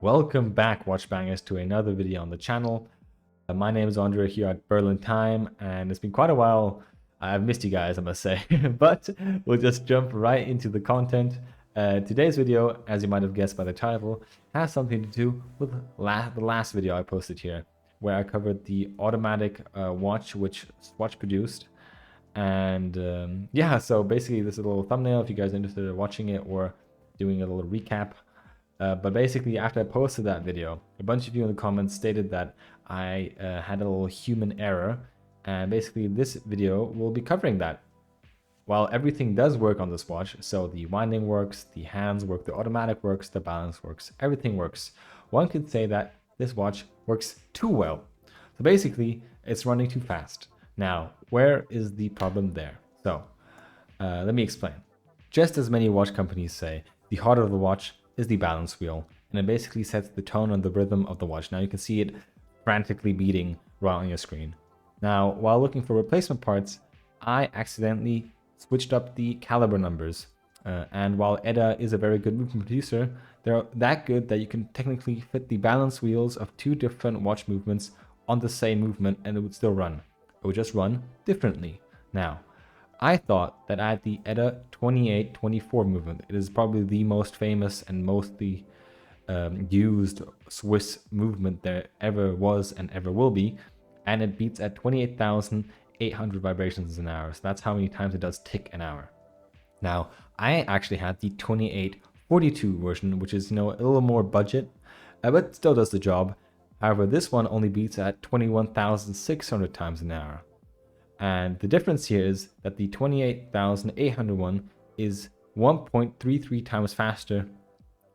Welcome back, Watchbangers, to another video on the channel. My name is Andre here at Berlin Time, and it's been quite a while. I've missed you guys, I must say, but we'll just jump right into the content. Today's video, as you might have guessed by the title, has something to do with the last video I posted here, where I covered the automatic watch which Swatch produced. And yeah, so basically this is a little thumbnail if you guys are interested in watching it or doing a little recap. But basically, after I posted that video, a bunch of you in the comments stated that I had a little human error, and basically this video will be covering that. While everything does work on this watch, so the winding works, the hands work, the automatic works, the balance works, everything works, one could say that this watch works too well. So basically, it's running too fast. Now, where is the problem there? So, let me explain. Just as many watch companies say, the heart of the watch is the balance wheel, and it basically sets the tone and the rhythm of the watch. Now you can see it frantically beating right on your screen. Now, while looking for replacement parts, I accidentally switched up the caliber numbers. And while ETA is a very good movement producer, they're that good that you can technically fit the balance wheels of two different watch movements on the same movement and it would still run. It would just run differently. Now, I thought that I had the ETA 28-24 movement. It is probably the most famous and mostly used Swiss movement there ever was and ever will be. And it beats at 28,800 vibrations an hour. So that's how many times it does tick an hour. Now, I actually had the 28-42 version, which is, a little more budget, but still does the job. However, this one only beats at 21,600 times an hour. And the difference here is that the 28,800 one is 1.33 times faster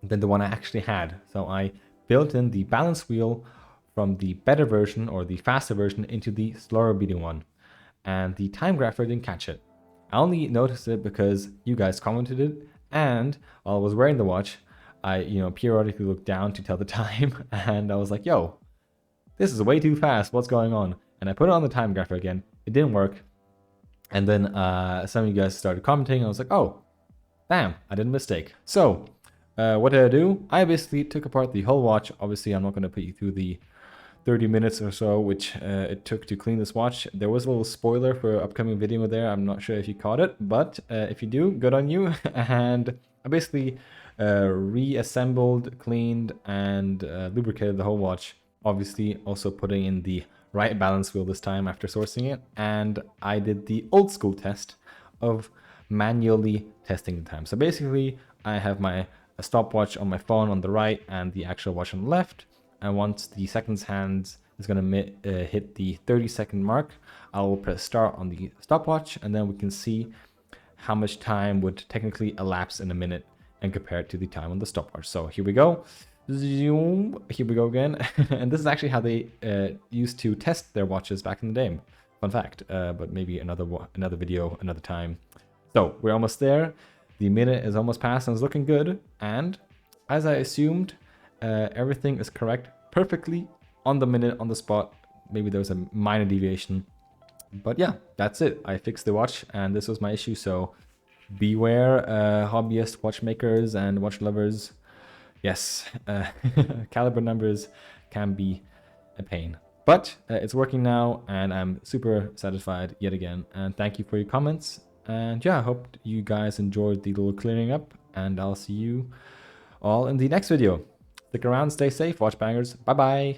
than the one I actually had. So I built in the balance wheel from the better version or the faster version into the slower beating one. And the time grapher didn't catch it. I only noticed it because you guys commented it. And while I was wearing the watch, I periodically looked down to tell the time. And I was like, yo, this is way too fast. What's going on? And I put it on the time grapher again. It didn't work. And then some of you guys started commenting. I was like, oh, damn, I did a mistake. So what did I do? I basically took apart the whole watch. Obviously, I'm not going to put you through the 30 minutes or so which it took to clean this watch. There was a little spoiler for an upcoming video there. I'm not sure if you caught it, but if you do, good on you. And I basically reassembled, cleaned, and lubricated the whole watch. Obviously, also putting in the right balance wheel this time after sourcing it, and I did the old school test of manually testing the time. So basically, I have my stopwatch on my phone on the right and the actual watch on the left, and once the seconds hand is going to hit the 30-second mark, I will press start on the stopwatch, and then we can see how much time would technically elapse in a minute and compare it to the time on the stopwatch. So here we go. Zoom. Here we go again. And this is actually how they used to test their watches back in the day. Fun fact, but maybe another video, another time. So we're almost there. The minute is almost passed and it's looking good. And as I assumed, everything is correct perfectly on the minute, on the spot. Maybe there was a minor deviation. But yeah, that's it. I fixed the watch and this was my issue. So beware, hobbyist watchmakers and watch lovers. Yes, caliber numbers can be a pain, but it's working now and I'm super satisfied yet again. And thank you for your comments. And yeah, I hope you guys enjoyed the little clearing up, and I'll see you all in the next video. Stick around, stay safe, watch bangers. Bye bye.